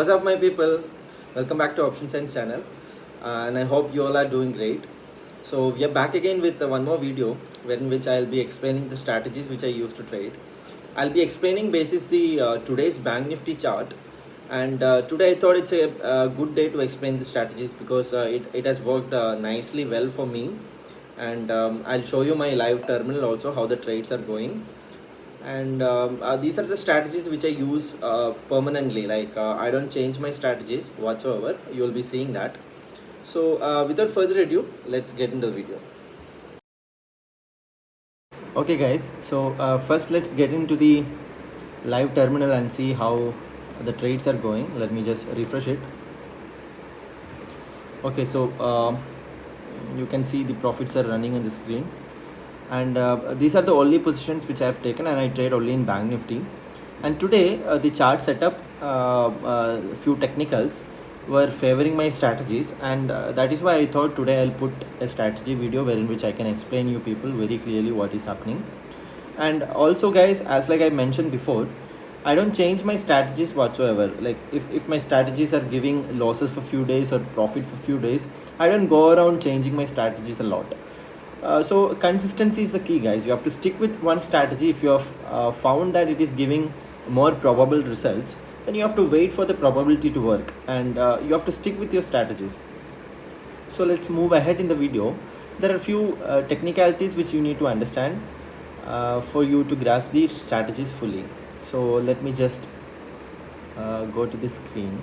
What's up, my people? Welcome back to Option Sense channel, and I hope you all are doing great. So we are back again with one more video in which I'll be explaining the strategies which I use to trade. I'll be explaining basis the today's Bank Nifty chart, and today I thought it's a good day to explain the strategies because it has worked nicely well for me, and I'll show you my live terminal also how the trades are going. And these are the strategies which I use permanently. Like I don't change my strategies whatsoever. You will be seeing that. So without further ado, let's get into the video. Okay guys, so first let's get into the live terminal and see how the trades are going. Let me just refresh it. Okay, so you can see the profits are running on the screen, and these are the only positions which I have taken, and I trade only in Bank Nifty. And today the chart setup, few technicals were favoring my strategies, and that is why I thought today I'll put a strategy video wherein which I can explain you people very clearly what is happening. And also guys, as like I mentioned before, I don't change my strategies whatsoever. Like if my strategies are giving losses for few days or profit for few days, I don't go around changing my strategies a lot. So consistency is the key, guys. You have to stick with one strategy. If you have found that it is giving more probable results, then you have to wait for the probability to work, and you have to stick with your strategies. So let's move ahead in the video. There are a few technicalities which you need to understand for you to grasp these strategies fully. So let me just go to the screen.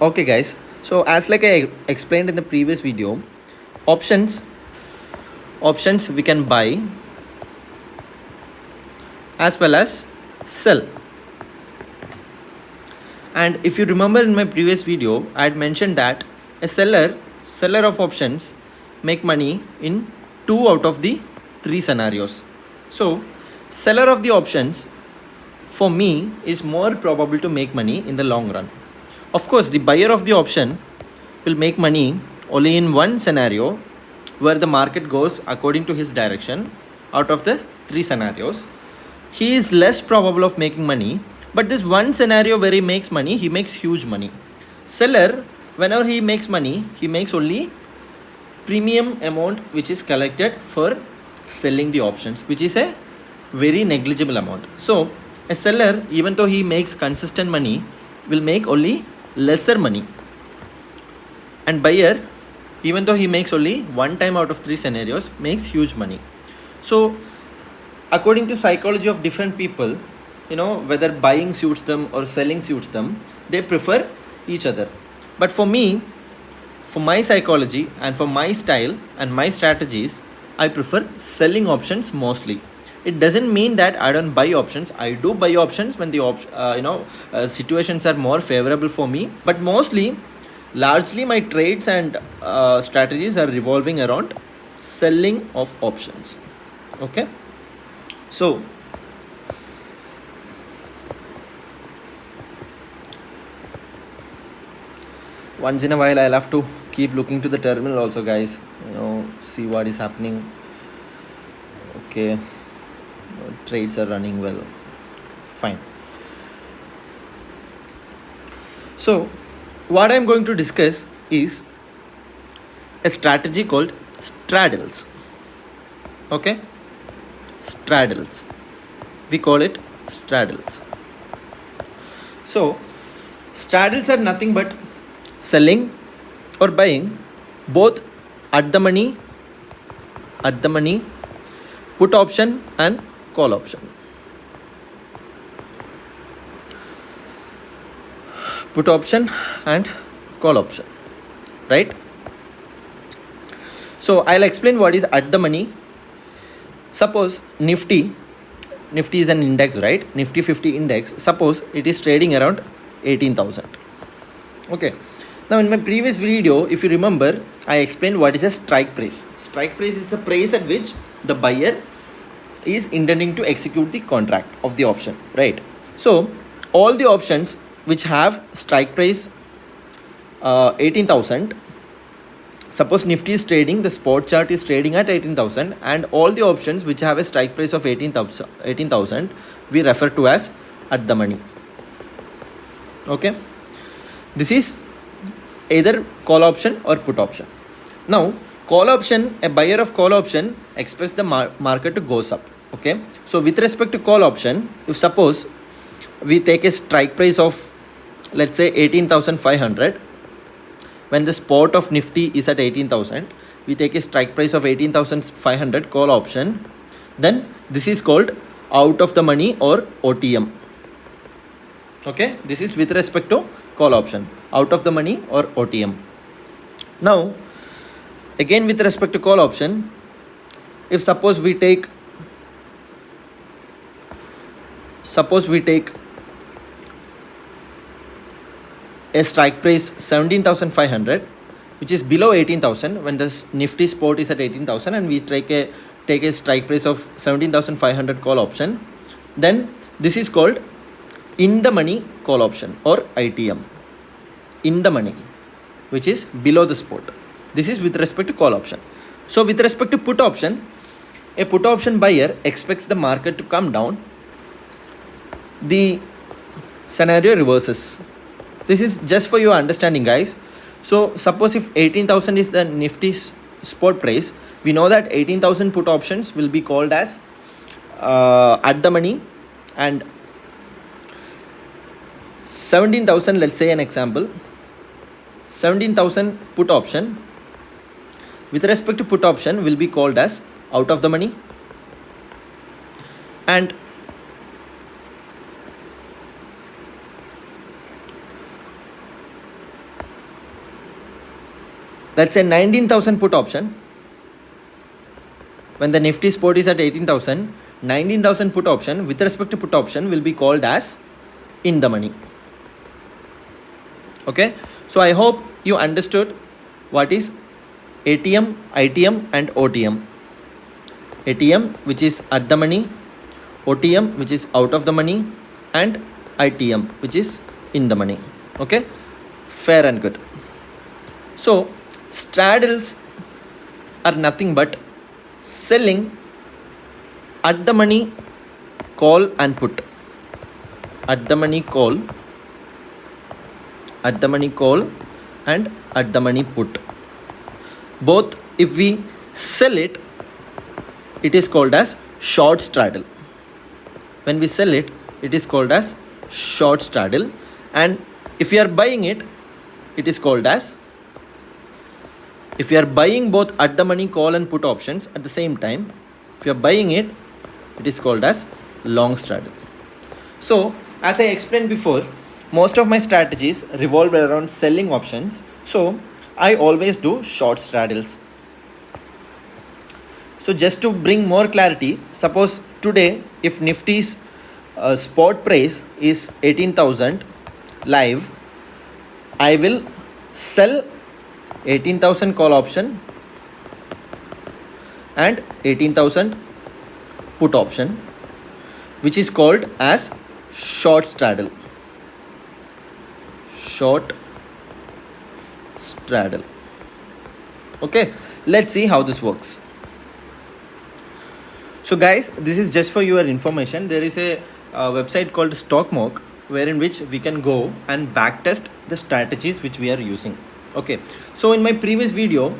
Okay guys, so as like I explained in the previous video, options we can buy as well as sell. And if you remember in my previous video, I had mentioned that a seller of options make money in 2 out of the 3 scenarios. So seller of the options for me is more probable to make money in the long run. Of course, the buyer of the option will make money only in one scenario where the market goes according to his direction. Out of the 3 scenarios, he is less probable of making money, but this one scenario where he makes money, he makes huge money. Seller, whenever he makes money, he makes only premium amount which is collected for selling the options, which is a very negligible amount. So a seller, even though he makes consistent money, will make only lesser money, and buyer, even though he makes only one time out of 3 scenarios, makes huge money. So according to psychology of different people, whether buying suits them or selling suits them, they prefer each other. But for me, for my psychology and for my style and my strategies, I prefer selling options mostly. It doesn't mean that I don't buy options. I do buy options when the situations are more favorable for me, but largely my trades and strategies are revolving around selling of options. Okay, so once in a while I'll have to keep looking to the terminal also, guys, see what is happening. Okay, trades are running well, fine. So what I'm going to discuss is a strategy called straddles. Okay, straddles, we call it straddles. So straddles are nothing but selling or buying both at the money, put option and call option. Put option and call option, right? So I'll explain what is at the money. Suppose Nifty is an index, right? Nifty 50 index. Suppose it is trading around 18,000. Okay. Now in my previous video, if you remember, I explained what is a strike price. Strike price is the price at which the buyer is intending to execute the contract of the option, right? So all the options which have strike price 18,000, Suppose Nifty is trading, the spot chart is trading at 18,000, and all the options which have a strike price of 18,000 we refer to as at the money. Okay, this is either call option or put option. Now call option, a buyer of call option expects the market goes up. Okay, so with respect to call option, if suppose we take a strike price of, let's say, 18,500, when the spot of Nifty is at 18,000, we take a strike price of 18,500 call option, then this is called out of the money or OTM. Okay, this is with respect to call option, out of the money or OTM. Now again with respect to call option, if suppose we take a strike price 17,500, which is below 18,000, when the Nifty spot is at 18,000, and we take a strike price of 17,500 call option, then this is called in the money call option or ITM. In the money, which is below the spot. This is with respect to call option. So with respect to put option, a put option buyer expects the market to come down. The scenario reverses. This is just for your understanding, guys. So suppose if 18,000 is the Nifty's spot price, we know that 18,000 put options will be called as at the money, and 17,000, let's say an example, 17,000 put option with respect to put option will be called as out of the money, and let's say 19,000 put option, when the Nifty spot is at 18,000, 19,000 put option with respect to put option will be called as in the money. Okay, so I hope you understood what is ATM, ITM and OTM. ATM, which is at the money, OTM, which is out of the money, and ITM, which is in the money. Okay, fair and good. So straddles are nothing but selling at the money call and put. At the money call, at the money call and at the money put. Both, if we sell it, it is called as short straddle. When we sell it, it is called as short straddle, and if you are buying it, it is called as, if you are buying both at the money call and put options at the same time, if you are buying it, it is called as long straddle. So as I explained before, most of my strategies revolve around selling options, so I always do short straddles. So just to bring more clarity, suppose today if Nifty's spot price is 18,000 live, I will sell 18,000 call option and 18,000 put option, which is called as short straddle. Short straddle. Okay, let's see how this works. So guys, this is just for your information. There is a website called Stockmock, wherein which we can go and backtest the strategies which we are using. Okay, so in my previous video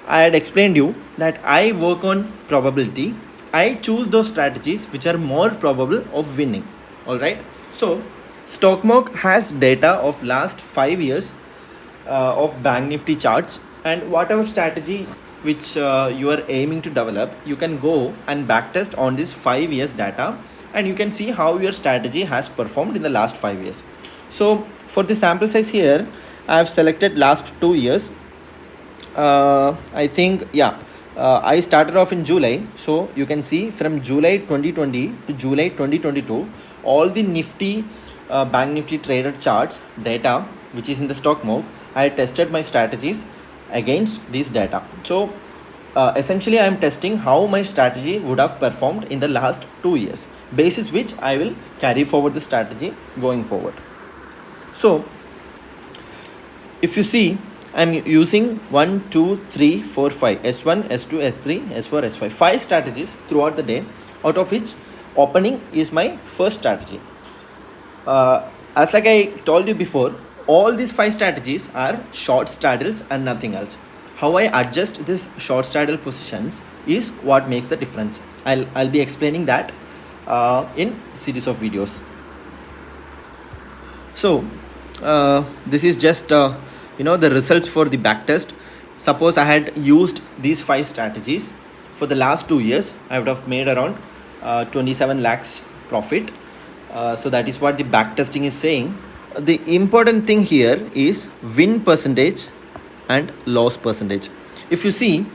I had explained you that I work on probability. I choose those strategies which are more probable of winning. Alright, so Stockmock has data of last 5 years of Bank Nifty charts, and whatever strategy which you are aiming to develop, you can go and backtest on this 5 years data, and you can see how your strategy has performed in the last 5 years. So for the sample size here, I have selected last 2 years. I think, yeah, I started off in July, so you can see from July 2020 to July 2022, all the Nifty Bank Nifty traded charts data which is in the Stockmock, I tested my strategies against these data. So essentially I am testing how my strategy would have performed in the last 2 years, basis which I will carry forward the strategy going forward. So if you see, I'm using 1, 2, 3, 4, 5, S1, S2, S3, S4, S5, 5 strategies throughout the day, out of which opening is my first strategy. As like I told you before, all these 5 strategies are short straddles and nothing else. How I adjust this short straddle positions is what makes the difference. I'll be explaining that in series of videos. So this is just the results for the back test. Suppose I had used these 5 strategies for the last 2 years, I would have made around 27 lakhs profit. So that is what the back testing is saying. The important thing here is win percentage and loss percentage. If you see,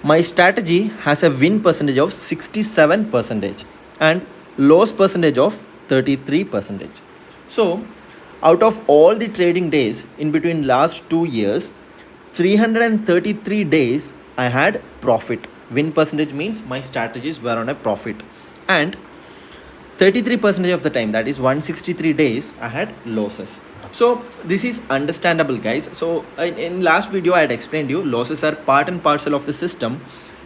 my strategy has a win percentage of 67% and loss percentage of 33%. So out of all the trading days in between last 2 years, 333 days I had profit. Win percentage means my strategies were on a profit, and 33% of the time, that is 163 days, I had losses. So this is understandable, guys. So in last video I had explained you losses are part and parcel of the system,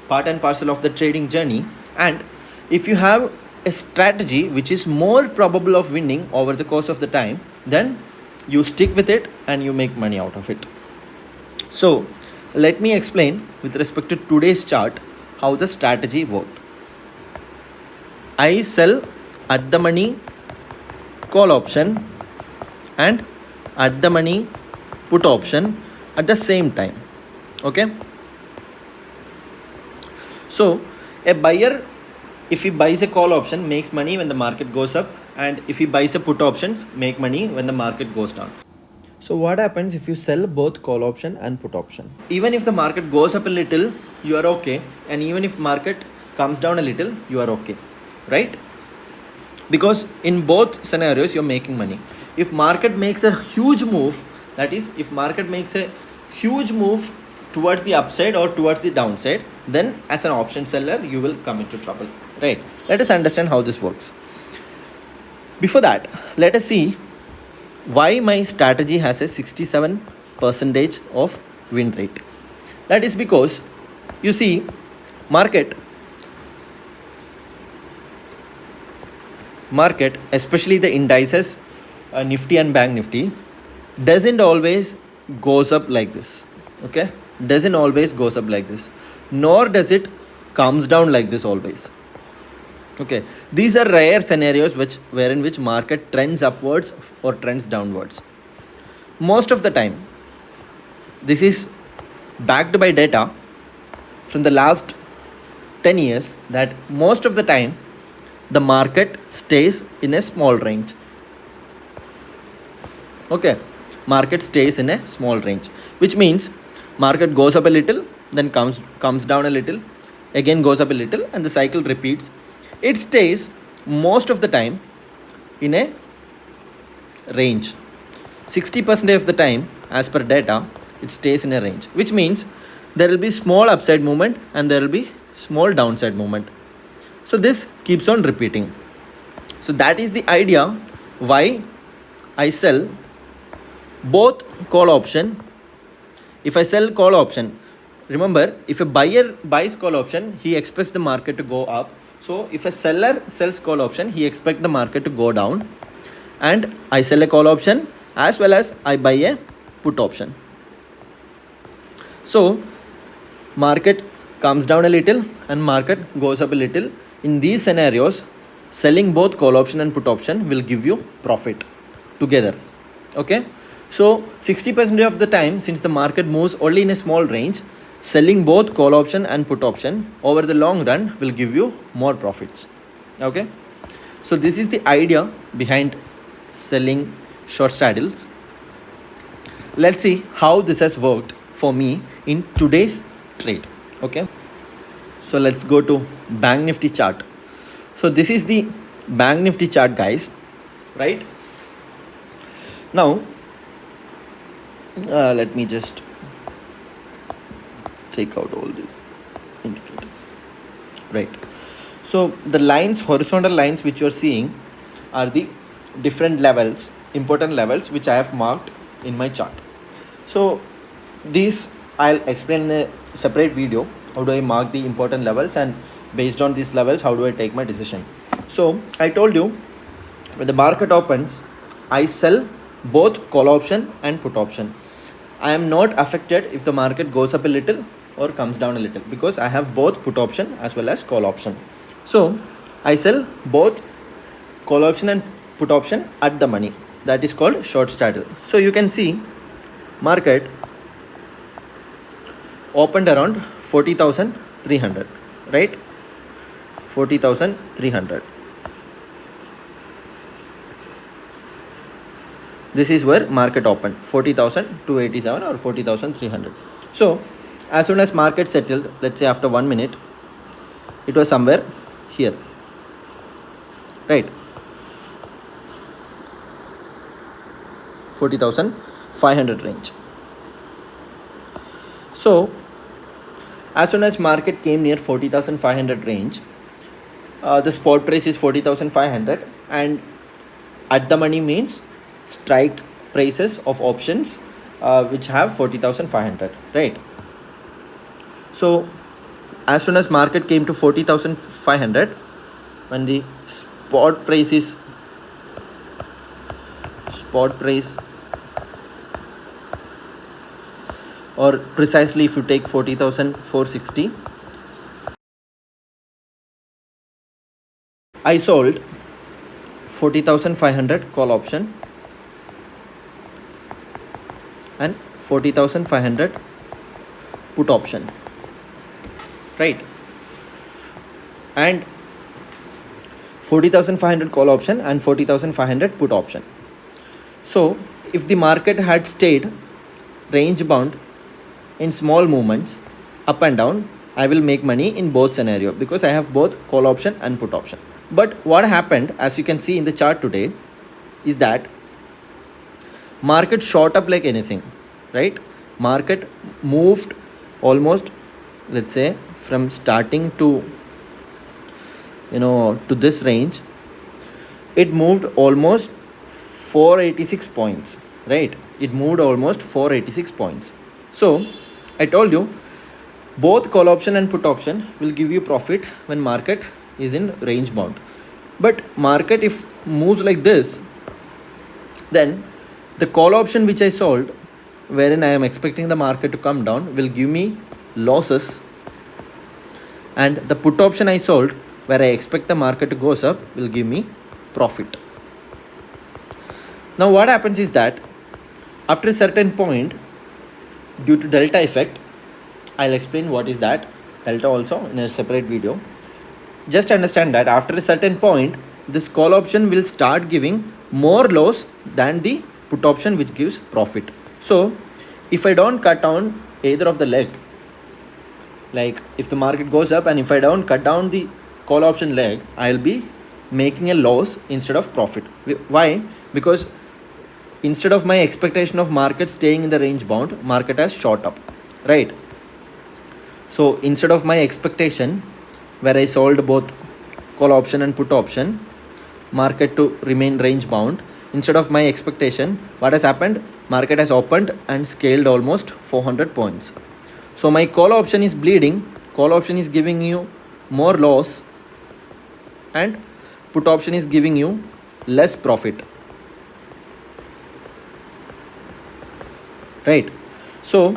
part and parcel of the trading journey. And if you have a strategy which is more probable of winning over the course of the time, then you stick with it and you make money out of it. So let me explain with respect to today's chart how the strategy worked. I sell at the money call option and at the money put option at the same time. Okay, so a buyer, if he buys a call option, makes money when the market goes up, and if he buys a put options, make money when the market goes down. So what happens if you sell both call option and put option? Even if the market goes up a little, you are okay, and even if market comes down a little, you are okay, right? Because in both scenarios you're making money. If market makes a huge move, that is, if market makes a huge move towards the upside or towards the downside, then as an option seller you will come into trouble, right? Let us understand how this works. Before that, let us see why my strategy has a 67% of win rate. That is because, you see, market, especially the indices, Nifty and Bank Nifty, doesn't always goes up like this. Okay, doesn't always goes up like this, nor does it comes down like this always. Okay, these are rare scenarios wherein which market trends upwards or trends downwards. Most of the time, this is backed by data from the last 10 years, that most of the time the market stays in a small range. Okay, market stays in a small range, which means market goes up a little, then comes down a little, again goes up a little, and the cycle repeats. It stays most of the time in a range. 60% of the time, as per data, it stays in a range, which means there will be small upside movement and there will be small downside movement. So this keeps on repeating. So that is the idea why I sell both call option. If I sell call option, remember, if a buyer buys call option, he expects the market to go up. So if a seller sells call option, he expects the market to go down. And I sell a call option as well as I buy a put option. So market comes down a little and market goes up a little. In these scenarios, selling both call option and put option will give you profit together. Okay, so 60% of the time, since the market moves only in a small range, selling both call option and put option over the long run will give you more profits. Okay, so this is the idea behind selling short straddles. Let's see how this has worked for me in today's trade. Okay, so let's go to Bank Nifty chart. So this is the Bank Nifty chart, guys, right? Now let me just take out all these indicators, right? So the lines, horizontal lines which you are seeing, are the different levels, important levels, which I have marked in my chart. So these I'll explain in a separate video. How do I mark the important levels, and based on these levels, how do I take my decision? So I told you, when the market opens, I sell both call option and put option. I am not affected if the market goes up a little or comes down a little because I have both put option as well as call option. So I sell both call option and put option at the money. That is called short straddle. So you can see market opened around 40,300, right? 40,300. This is where market opened, 40,287 or 40,300. So as soon as market settled, let's say after 1 minute, it was somewhere here, right? 40,500 range. So as soon as market came near 40,500 range, the spot price is 40,500 and at the money means strike prices of options which have 40,500, right? So as soon as market came to 40,500, when the spot price or precisely if you take 40,460, I sold 40,500 call option and 40,500 put option, right? And 40,500 call option and 40,500 put option. So if the market had stayed range bound in small movements up and down, I will make money in both scenario because I have both call option and put option. But what happened, as you can see in the chart today, is that market shot up like anything, right? Market moved almost, let's say, from starting to to this range. It moved almost 486 points, right? It moved almost 486 points. So I told you both call option and put option will give you profit when market is in range bound. But market if moves like this, then the call option which I sold, wherein I am expecting the market to come down, will give me losses, and the put option I sold, where I expect the market to goes up, will give me profit. Now what happens is that after a certain point, due to delta effect, I'll explain what is that delta also in a separate video. Just understand that after a certain point, this call option will start giving more loss than the put option which gives profit. So if I don't cut down either of the leg, like if the market goes up and if I don't cut down the call option leg, I'll be making a loss instead of profit. Why? Because instead of my expectation of market staying in the range bound, market has shot up, right? So instead of my expectation, where I sold both call option and put option, market to remain range bound, instead of my expectation, what has happened? Market has opened and scaled almost 400 points. So my call option is bleeding, call option is giving you more loss, and put option is giving you less profit, right? So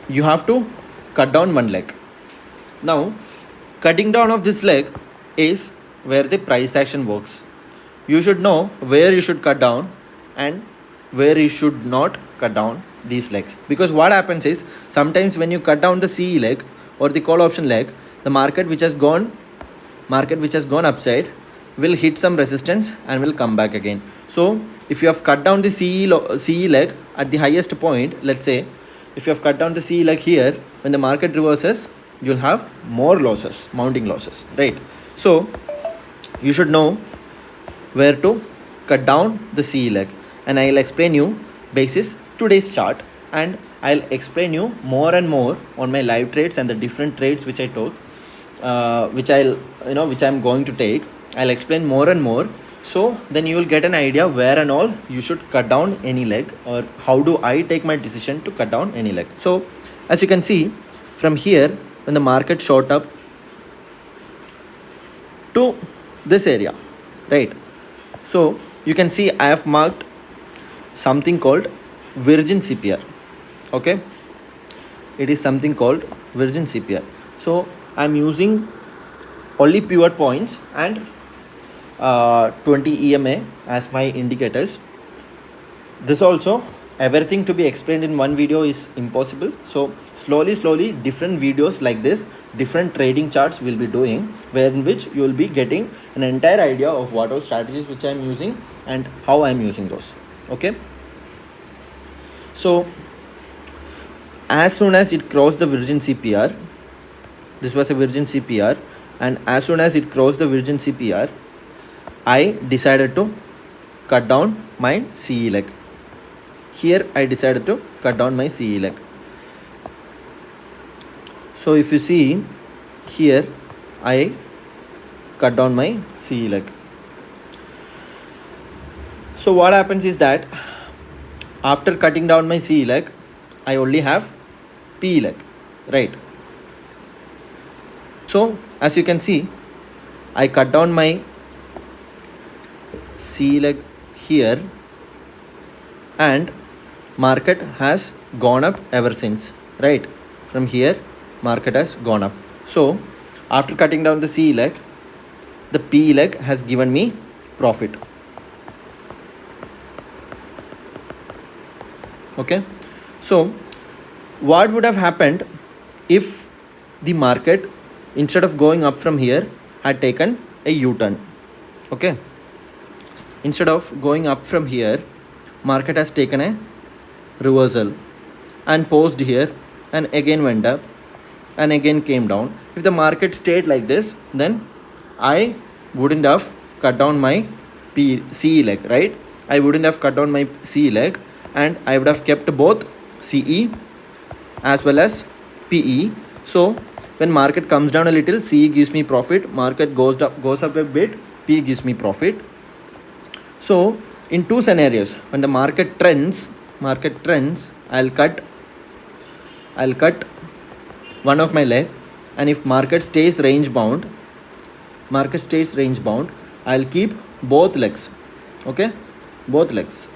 you have to cut down one leg. Now cutting down of this leg is where the price action works. You should know where you should cut down and where you should not cut down these legs, because what happens is sometimes when you cut down the CE leg or the call option leg, the market which has gone upside will hit some resistance and will come back again. So if you have cut down the CE leg at the highest point, let's say if you have cut down the CE leg here, when the market reverses, you'll have more losses, mounting losses, right? So you should know where to cut down the CE leg, and I'll explain you basis today's chart, and I'll explain you more and more on my live trades and the different trades which I took, which I'm going to take. I'll explain more and more, so then you will get an idea where and all you should cut down any leg, or how do I take my decision to cut down any leg. So as you can see from here, when the market shot up to this area, right? So you can see I have marked something called virgin CPR. Okay, it is something called virgin CPR. So I'm using only pivot points and 20 EMA as my indicators. This also, everything to be explained in one video is impossible. So slowly different videos like this, different trading charts will be doing, where in which you will be getting an entire idea of what all strategies which I am using and how I am using those. Okay, so as soon as it crossed the virgin CPR, this was a virgin CPR, and as soon as it crossed the virgin CPR, I decided to cut down my CE leg. Here I decided to cut down my CE leg. So if you see here, I cut down my CE leg. So what happens is that after cutting down my CE leg, I only have PE leg, right? So as you can see, I cut down my CE leg here, and market has gone up ever since, right? From here market has gone up. So after cutting down the CE leg, the PE leg has given me profit. Okay, so what would have happened if the market, instead of going up from here, had taken a U-turn? Okay, instead of going up from here, market has taken a reversal and paused here and again went up and again came down. If the market stayed like this, then I wouldn't have cut down my CE leg, right? I wouldn't have cut down my CE leg, and I would have kept both CE as well as PE. So when market comes down a little, CE gives me profit. Market goes up a bit, PE gives me profit. So in two scenarios, when the market trends, I'll cut one of my leg, and if market stays range bound, I'll keep both legs. Okay, both legs.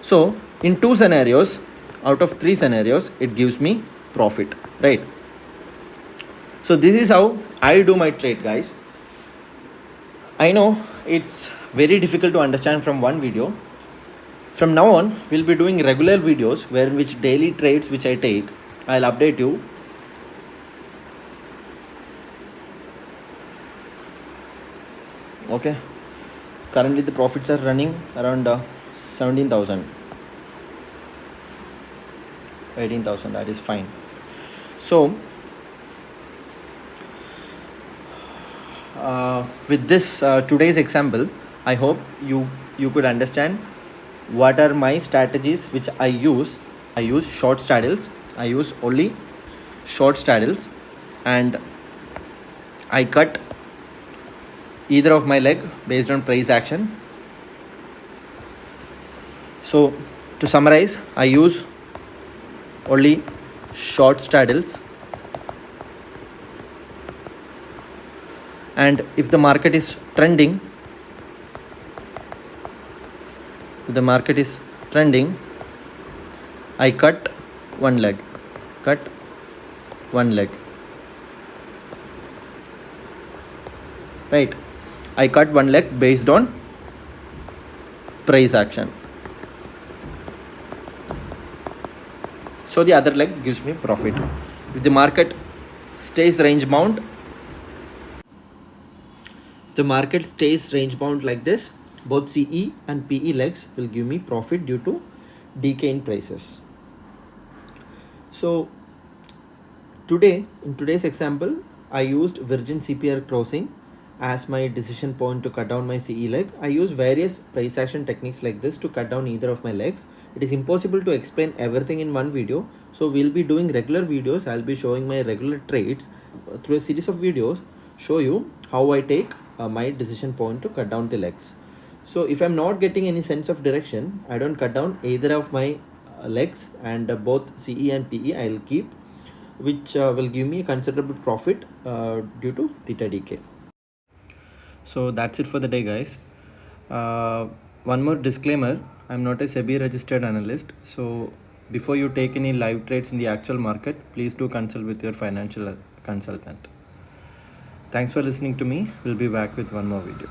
So in two scenarios out of three scenarios, it gives me profit, right? So this is how I do my trade, guys. I know it's very difficult to understand from one video. From now on, we'll be doing regular videos where which daily trades which I take, I'll update you. Okay, currently the profits are running around 17,000, 18,000, that is fine. So with this today's example, I hope you could understand what are my strategies which I use. I use short straddles. I use only short straddles, and I cut either of my leg based on price action. So to summarize, I use only short straddles, and if the market is trending, I cut one leg, right? I cut one leg based on price action, so the other leg gives me profit. If the market stays range bound, like this, both CE and PE legs will give me profit due to decay in prices. So in today's example, I used virgin CPR crossing as my decision point to cut down my CE leg. I use various price action techniques like this to cut down either of my legs. It is impossible to explain everything in one video, so we'll be doing regular videos. I'll be showing my regular trades through a series of videos, show you how I take my decision point to cut down the legs. So if I'm not getting any sense of direction, I don't cut down either of my legs, and both CE and PE I'll keep, which will give me a considerable profit due to theta decay. So that's it for the day, guys. One more disclaimer, I'm not a SEBI registered analyst, so before you take any live trades in the actual market, please do consult with your financial consultant. Thanks for listening to me. We'll be back with one more video.